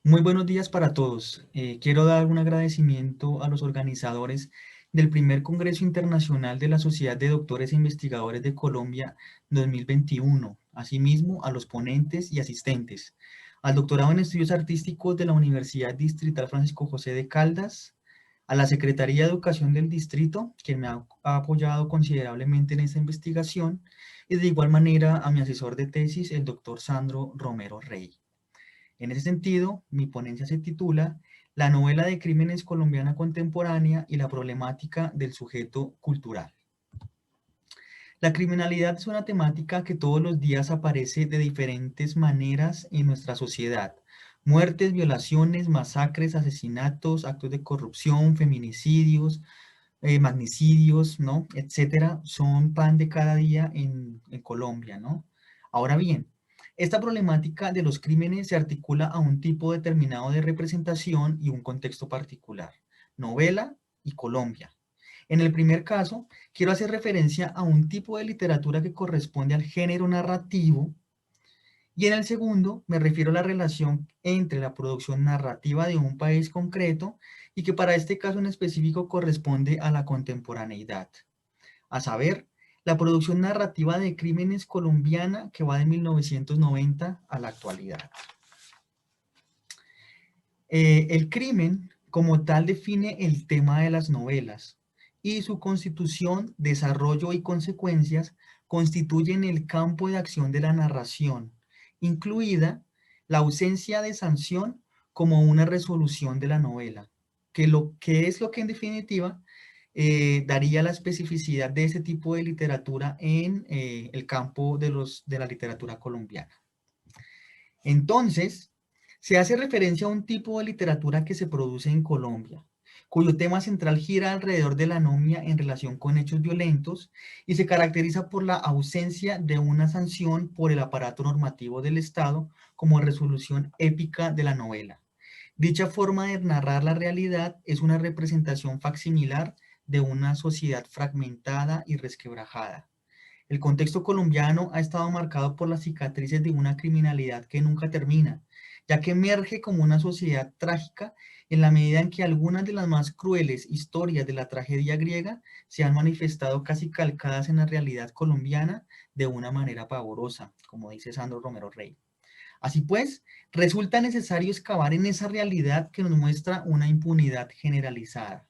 Muy buenos días para todos. Quiero dar un agradecimiento a los organizadores del primer Congreso Internacional de la Sociedad de Doctores e Investigadores de Colombia 2021. Asimismo, a los ponentes y asistentes, al doctorado en Estudios Artísticos de la Universidad Distrital Francisco José de Caldas, a la Secretaría de Educación del Distrito, quien ha apoyado considerablemente en esta investigación, y de igual manera a mi asesor de tesis, el doctor Sandro Romero Rey. En ese sentido, mi ponencia se titula La novela de crímenes colombiana contemporánea y la problemática del sujeto cultural. La criminalidad es una temática que todos los días aparece de diferentes maneras en nuestra sociedad. Muertes, violaciones, masacres, asesinatos, actos de corrupción, feminicidios, magnicidios, ¿no? Etcétera, son pan de cada día en Colombia, ¿no? Ahora bien, esta problemática de los crímenes se articula a un tipo determinado de representación y un contexto particular, novela y Colombia. En el primer caso, quiero hacer referencia a un tipo de literatura que corresponde al género narrativo, y en el segundo me refiero a la relación entre la producción narrativa de un país concreto y que para este caso en específico corresponde a la contemporaneidad, a saber, la producción narrativa de crímenes colombiana que va de 1990 a la actualidad. El crimen como tal define el tema de las novelas y su constitución, desarrollo y consecuencias constituyen el campo de acción de la narración, incluida la ausencia de sanción como una resolución de la novela, que lo que es lo que en definitiva daría la especificidad de ese tipo de literatura en el campo de la literatura colombiana. Entonces, se hace referencia a un tipo de literatura que se produce en Colombia, cuyo tema central gira alrededor de la anomia en relación con hechos violentos y se caracteriza por la ausencia de una sanción por el aparato normativo del Estado como resolución épica de la novela. Dicha forma de narrar la realidad es una representación facsimilar de una sociedad fragmentada y resquebrajada. El contexto colombiano ha estado marcado por las cicatrices de una criminalidad que nunca termina, ya que emerge como una sociedad trágica en la medida en que algunas de las más crueles historias de la tragedia griega se han manifestado casi calcadas en la realidad colombiana de una manera pavorosa, como dice Sandro Romero Rey. Así pues, resulta necesario excavar en esa realidad que nos muestra una impunidad generalizada.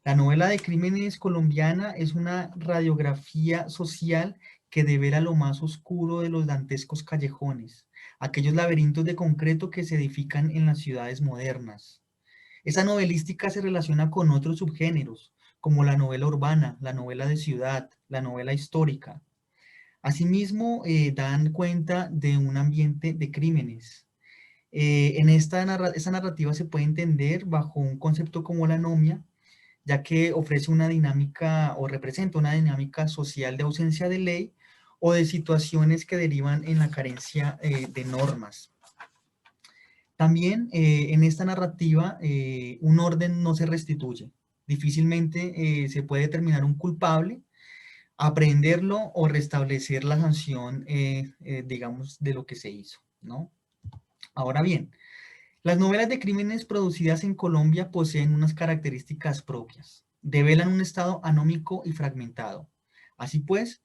La novela de crímenes colombiana es una radiografía social que devela lo más oscuro de los dantescos callejones, aquellos laberintos de concreto que se edifican en las ciudades modernas. Esa novelística se relaciona con otros subgéneros, como la novela urbana, la novela de ciudad, la novela histórica. Asimismo, dan cuenta de un ambiente de crímenes. Esta narrativa se puede entender bajo un concepto como la anomia, ya que ofrece una dinámica o representa una dinámica social de ausencia de ley o de situaciones que derivan en la carencia de normas. También en esta narrativa un orden no se restituye. Difícilmente se puede determinar un culpable, aprenderlo o restablecer la sanción, digamos, de lo que se hizo, ¿no? Ahora bien, las novelas de crímenes producidas en Colombia poseen unas características propias. Develan un estado anómico y fragmentado. Así pues,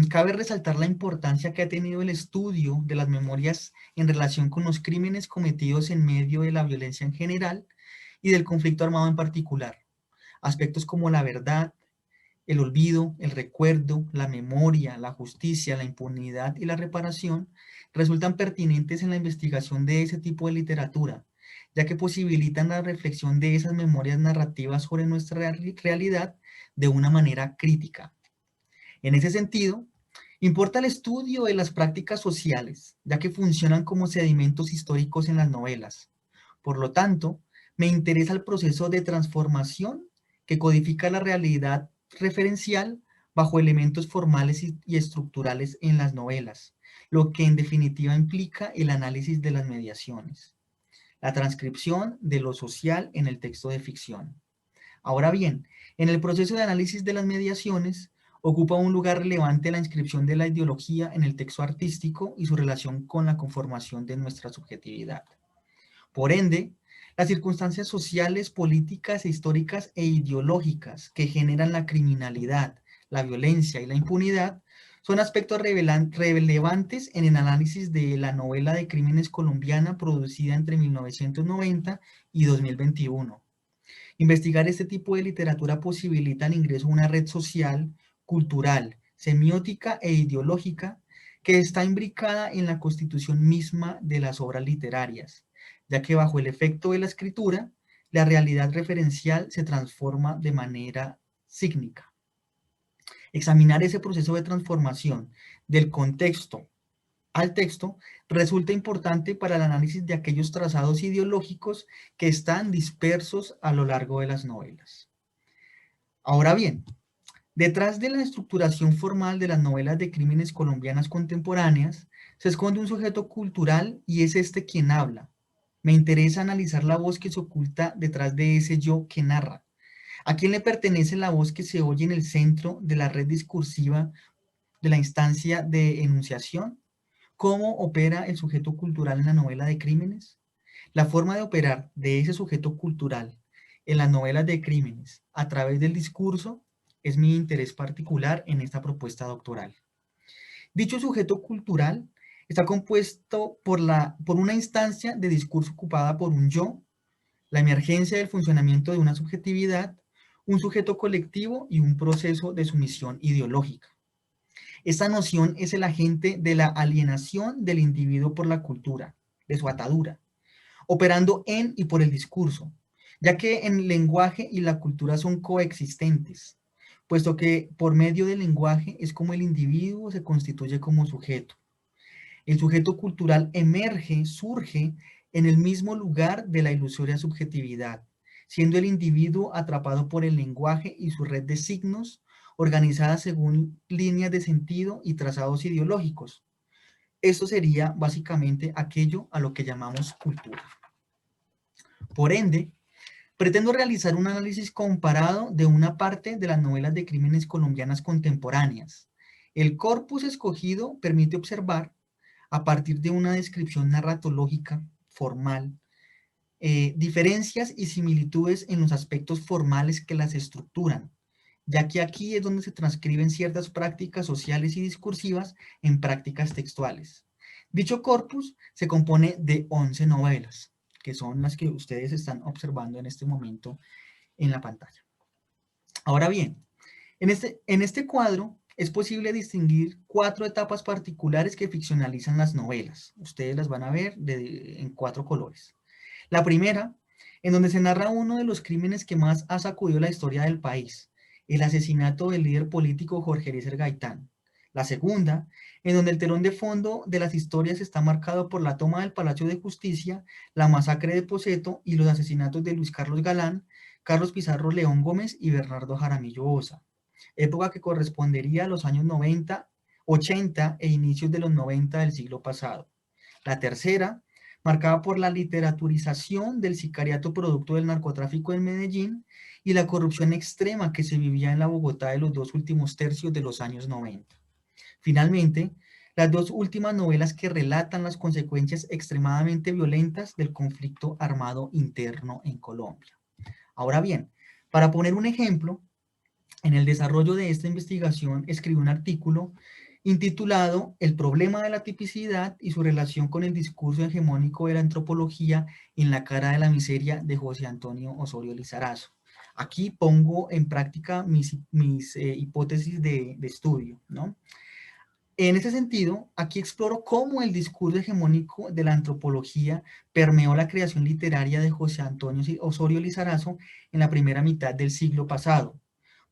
cabe resaltar la importancia que ha tenido el estudio de las memorias en relación con los crímenes cometidos en medio de la violencia en general y del conflicto armado en particular. Aspectos como la verdad, el olvido, el recuerdo, la memoria, la justicia, la impunidad y la reparación resultan pertinentes en la investigación de ese tipo de literatura, ya que posibilitan la reflexión de esas memorias narrativas sobre nuestra realidad de una manera crítica. En ese sentido, importa el estudio de las prácticas sociales, ya que funcionan como sedimentos históricos en las novelas. Por lo tanto, me interesa el proceso de transformación que codifica la realidad referencial bajo elementos formales y estructurales en las novelas, lo que en definitiva implica el análisis de las mediaciones, la transcripción de lo social en el texto de ficción. Ahora bien, en el proceso de análisis de las mediaciones, ocupa un lugar relevante la inscripción de la ideología en el texto artístico y su relación con la conformación de nuestra subjetividad. Por ende, las circunstancias sociales, políticas, históricas e ideológicas que generan la criminalidad, la violencia y la impunidad son aspectos relevantes en el análisis de la novela de crímenes colombiana producida entre 1990 y 2021. Investigar este tipo de literatura posibilita el ingreso a una red social, cultural, semiótica e ideológica que está imbricada en la constitución misma de las obras literarias, ya que bajo el efecto de la escritura, la realidad referencial se transforma de manera sígnica. Examinar ese proceso de transformación del contexto al texto resulta importante para el análisis de aquellos trazados ideológicos que están dispersos a lo largo de las novelas. Ahora bien, detrás de la estructuración formal de las novelas de crímenes colombianas contemporáneas, se esconde un sujeto cultural y es este quien habla. Me interesa analizar la voz que se oculta detrás de ese yo que narra. ¿A quién le pertenece la voz que se oye en el centro de la red discursiva de la instancia de enunciación? ¿Cómo opera el sujeto cultural en la novela de crímenes? La forma de operar de ese sujeto cultural en las novelas de crímenes a través del discurso es mi interés particular en esta propuesta doctoral. Dicho sujeto cultural está compuesto por una instancia de discurso ocupada por un yo, la emergencia del funcionamiento de una subjetividad, un sujeto colectivo y un proceso de sumisión ideológica. Esta noción es el agente de la alienación del individuo por la cultura, de su atadura, operando en y por el discurso, ya que el lenguaje y la cultura son coexistentes, puesto que por medio del lenguaje es como el individuo se constituye como sujeto. El sujeto cultural emerge, surge en el mismo lugar de la ilusoria subjetividad, siendo el individuo atrapado por el lenguaje y su red de signos, organizada según líneas de sentido y trazados ideológicos. Esto sería básicamente aquello a lo que llamamos cultura. Por ende, pretendo realizar un análisis comparado de una parte de las novelas de crímenes colombianas contemporáneas. El corpus escogido permite observar, a partir de una descripción narratológica formal, diferencias y similitudes en los aspectos formales que las estructuran, ya que aquí es donde se transcriben ciertas prácticas sociales y discursivas en prácticas textuales. Dicho corpus se compone de 11 novelas, que son las que ustedes están observando en este momento en la pantalla. Ahora bien, en este cuadro es posible distinguir 4 etapas particulares que ficcionalizan las novelas. Ustedes las van a ver en 4 colores. La primera, en donde se narra uno de los crímenes que más ha sacudido la historia del país, el asesinato del líder político Jorge Eliezer Gaitán. La segunda, en donde el telón de fondo de las historias está marcado por la toma del Palacio de Justicia, la masacre de Poseto y los asesinatos de Luis Carlos Galán, Carlos Pizarro León Gómez y Bernardo Jaramillo Osa, época que correspondería a los años 90, 80 e inicios de los 90 del siglo pasado. La tercera, marcada por la literaturización del sicariato producto del narcotráfico en Medellín y la corrupción extrema que se vivía en la Bogotá de los 2 últimos tercios de los años 90. Finalmente, las 2 últimas novelas que relatan las consecuencias extremadamente violentas del conflicto armado interno en Colombia. Ahora bien, para poner un ejemplo, en el desarrollo de esta investigación escribí un artículo intitulado El problema de la tipicidad y su relación con el discurso hegemónico de la antropología en la cara de la miseria de José Antonio Osorio Lizarazo. Aquí pongo en práctica mis hipótesis de estudio, ¿no? En ese sentido, aquí exploro cómo el discurso hegemónico de la antropología permeó la creación literaria de José Antonio Osorio Lizarazo en la primera mitad del siglo pasado.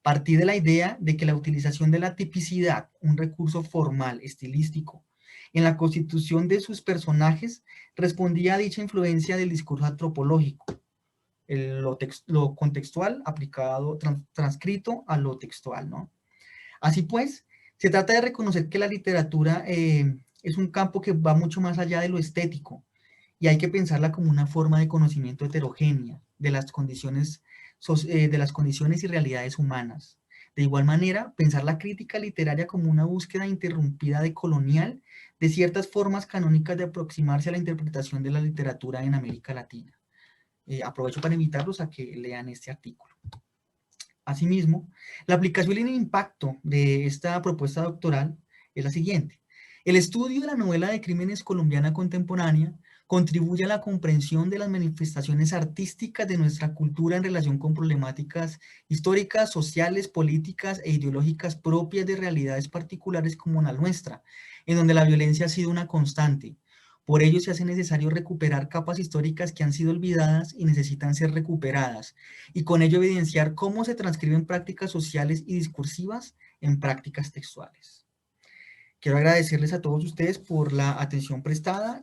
Partí de la idea de que la utilización de la tipicidad, un recurso formal, estilístico, en la constitución de sus personajes, respondía a dicha influencia del discurso antropológico, lo contextual aplicado, transcrito a lo textual, ¿no? Así pues, se trata de reconocer que la literatura es un campo que va mucho más allá de lo estético y hay que pensarla como una forma de conocimiento heterogénea de las condiciones y realidades humanas, De igual manera, pensar la crítica literaria como una búsqueda interrumpida de colonial de ciertas formas canónicas de aproximarse a la interpretación de la literatura en América Latina. Aprovecho para invitarlos a que lean este artículo. Asimismo, la aplicación y el impacto de esta propuesta doctoral es la siguiente. El estudio de la novela de crímenes colombiana contemporánea contribuye a la comprensión de las manifestaciones artísticas de nuestra cultura en relación con problemáticas históricas, sociales, políticas e ideológicas propias de realidades particulares como la nuestra, en donde la violencia ha sido una constante. Por ello se hace necesario recuperar capas históricas que han sido olvidadas y necesitan ser recuperadas, y con ello evidenciar cómo se transcriben prácticas sociales y discursivas en prácticas textuales. Quiero agradecerles a todos ustedes por la atención prestada.